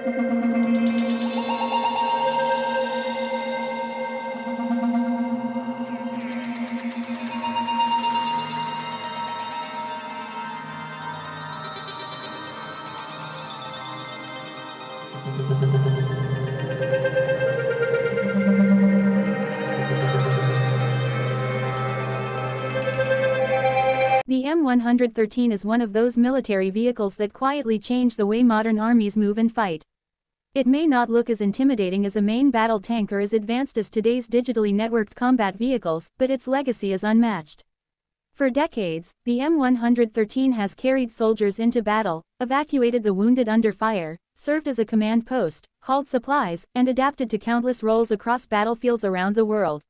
The M113 is one of those military vehicles that quietly change the way modern armies move and fight. It may not look as intimidating as a main battle tank or as advanced as today's digitally networked combat vehicles, but its legacy is unmatched. For decades, the M113 has carried soldiers into battle, evacuated the wounded under fire, served as a command post, hauled supplies, and adapted to countless roles across battlefields around the world.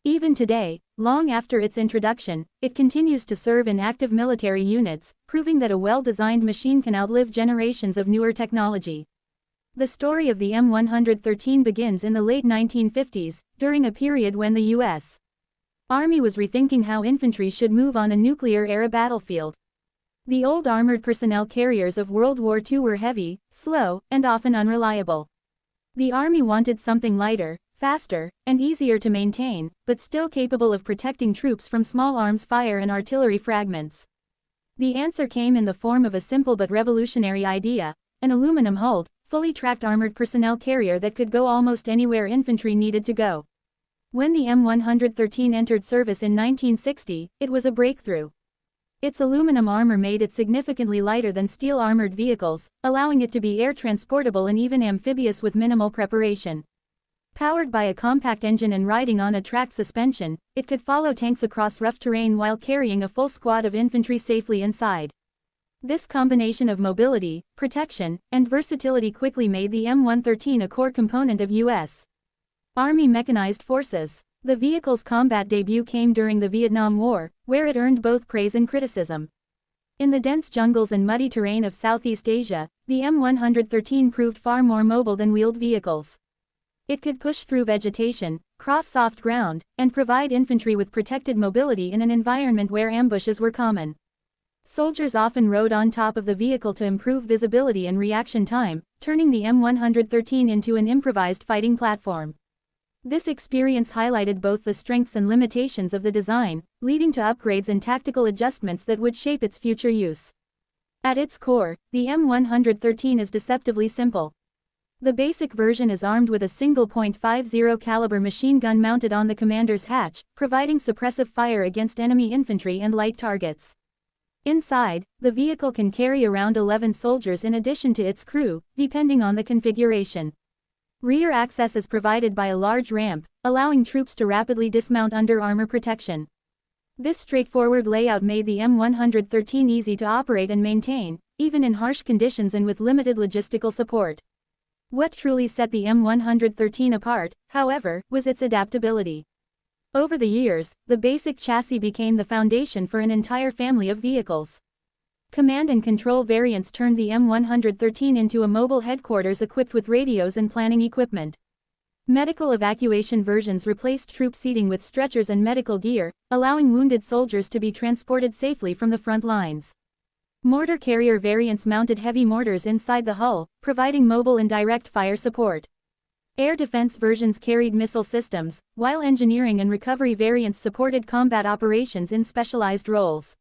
Even today, long after its introduction, it continues to serve in active military units, proving that a well-designed machine can outlive generations of newer technology. The story of the M113 begins in the late 1950s, during a period when the U.S. Army was rethinking how infantry should move on a nuclear-era battlefield. The old armored personnel carriers of World War II were heavy, slow, and often unreliable. The Army wanted something lighter, faster, and easier to maintain, but still capable of protecting troops from small arms fire and artillery fragments. The answer came in the form of a simple but revolutionary idea: an aluminum-hulled, fully tracked armored personnel carrier that could go almost anywhere infantry needed to go. When the M113 entered service in 1960, it was a breakthrough. Its aluminum armor made it significantly lighter than steel-armored vehicles, allowing it to be air-transportable and even amphibious with minimal preparation. Powered by a compact engine and riding on a tracked suspension, it could follow tanks across rough terrain while carrying a full squad of infantry safely inside. This combination of mobility, protection, and versatility quickly made the M113 a core component of U.S. Army mechanized forces. The vehicle's combat debut came during the Vietnam War, where it earned both praise and criticism. In the dense jungles and muddy terrain of Southeast Asia, the M113 proved far more mobile than wheeled vehicles. It could push through vegetation, cross soft ground, and provide infantry with protected mobility in an environment where ambushes were common. Soldiers often rode on top of the vehicle to improve visibility and reaction time, turning the M113 into an improvised fighting platform. This experience highlighted both the strengths and limitations of the design, leading to upgrades and tactical adjustments that would shape its future use. At its core, the M113 is deceptively simple. The basic version is armed with a single .50 caliber machine gun mounted on the commander's hatch, providing suppressive fire against enemy infantry and light targets. Inside, the vehicle can carry around 11 soldiers in addition to its crew, depending on the configuration. Rear access is provided by a large ramp, allowing troops to rapidly dismount under armor protection. This straightforward layout made the M113 easy to operate and maintain, even in harsh conditions and with limited logistical support. What truly set the M113 apart, however, was its adaptability. Over the years, the basic chassis became the foundation for an entire family of vehicles. Command and control variants turned the M113 into a mobile headquarters equipped with radios and planning equipment. Medical evacuation versions replaced troop seating with stretchers and medical gear, allowing wounded soldiers to be transported safely from the front lines. Mortar carrier variants mounted heavy mortars inside the hull, providing mobile and direct fire support. Air defense versions carried missile systems, while engineering and recovery variants supported combat operations in specialized roles.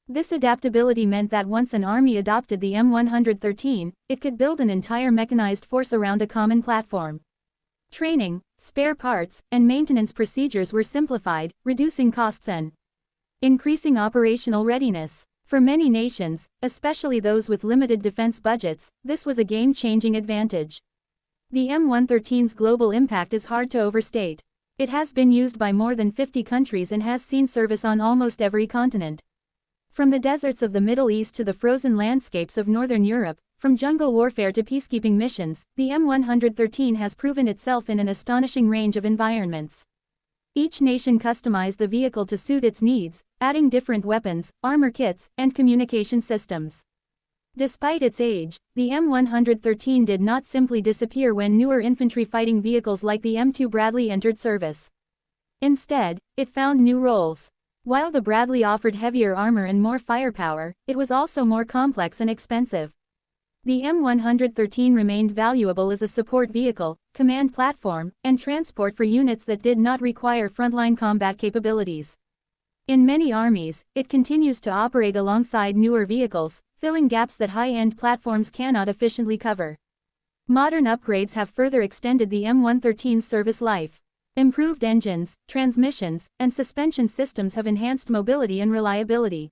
This adaptability meant that once an army adopted the M113, it could build an entire mechanized force around a common platform. Training, spare parts, and maintenance procedures were simplified, reducing costs and increasing operational readiness. For many nations, especially those with limited defense budgets, this was a game-changing advantage. The M113's global impact is hard to overstate. It has been used by more than 50 countries and has seen service on almost every continent. From the deserts of the Middle East to the frozen landscapes of Northern Europe, from jungle warfare to peacekeeping missions, the M113 has proven itself in an astonishing range of environments. Each nation customized the vehicle to suit its needs, adding different weapons, armor kits, and communication systems. Despite its age, the M113 did not simply disappear when newer infantry fighting vehicles like the M2 Bradley entered service. Instead, it found new roles. While the Bradley offered heavier armor and more firepower, it was also more complex and expensive. The M113 remained valuable as a support vehicle, command platform, and transport for units that did not require frontline combat capabilities. In many armies, it continues to operate alongside newer vehicles, filling gaps that high-end platforms cannot efficiently cover. Modern upgrades have further extended the M113's service life. Improved engines, transmissions, and suspension systems have enhanced mobility and reliability.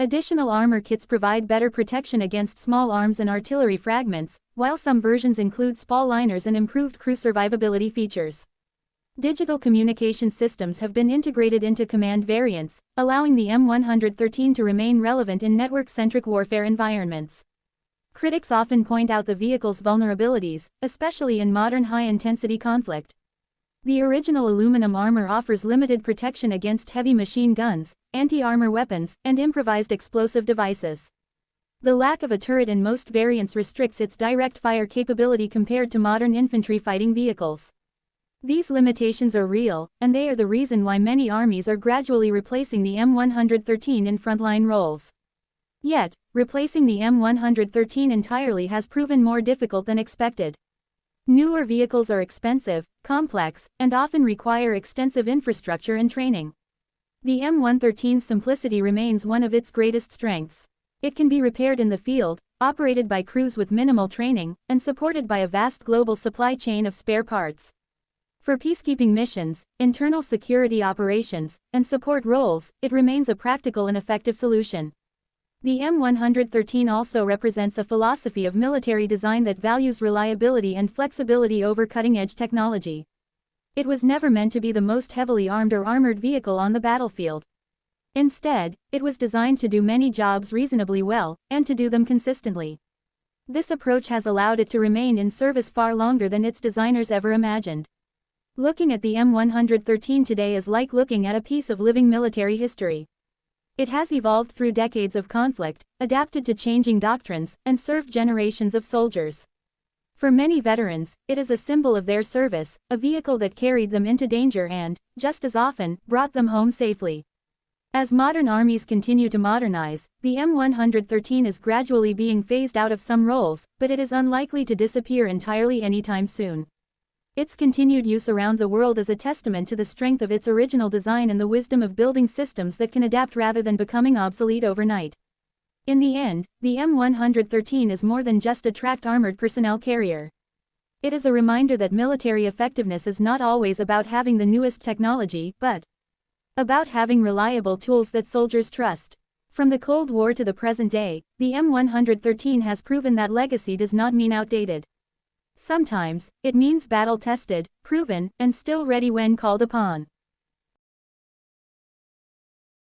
Additional armor kits provide better protection against small arms and artillery fragments, while some versions include spall liners and improved crew survivability features. Digital communication systems have been integrated into command variants, allowing the M113 to remain relevant in network-centric warfare environments. Critics often point out the vehicle's vulnerabilities, especially in modern high-intensity conflict. The original aluminum armor offers limited protection against heavy machine guns, anti-armor weapons, and improvised explosive devices. The lack of a turret in most variants restricts its direct fire capability compared to modern infantry fighting vehicles. These limitations are real, and they are the reason why many armies are gradually replacing the M113 in frontline roles. Yet, replacing the M113 entirely has proven more difficult than expected. Newer vehicles are expensive, complex, and often require extensive infrastructure and training. The M113's simplicity remains one of its greatest strengths. It can be repaired in the field, operated by crews with minimal training, and supported by a vast global supply chain of spare parts. For peacekeeping missions, internal security operations, and support roles, it remains a practical and effective solution. The M113 also represents a philosophy of military design that values reliability and flexibility over cutting-edge technology. It was never meant to be the most heavily armed or armored vehicle on the battlefield. Instead, it was designed to do many jobs reasonably well, and to do them consistently. This approach has allowed it to remain in service far longer than its designers ever imagined. Looking at the M113 today is like looking at a piece of living military history. It has evolved through decades of conflict, adapted to changing doctrines, and served generations of soldiers. For many veterans, it is a symbol of their service, a vehicle that carried them into danger and, just as often, brought them home safely. As modern armies continue to modernize, the M113 is gradually being phased out of some roles, but it is unlikely to disappear entirely anytime soon. Its continued use around the world is a testament to the strength of its original design and the wisdom of building systems that can adapt rather than becoming obsolete overnight. In the end, the M113 is more than just a tracked armored personnel carrier. It is a reminder that military effectiveness is not always about having the newest technology, but about having reliable tools that soldiers trust. From the Cold War to the present day, the M113 has proven that legacy does not mean outdated. Sometimes, it means battle-tested, proven, and still ready when called upon.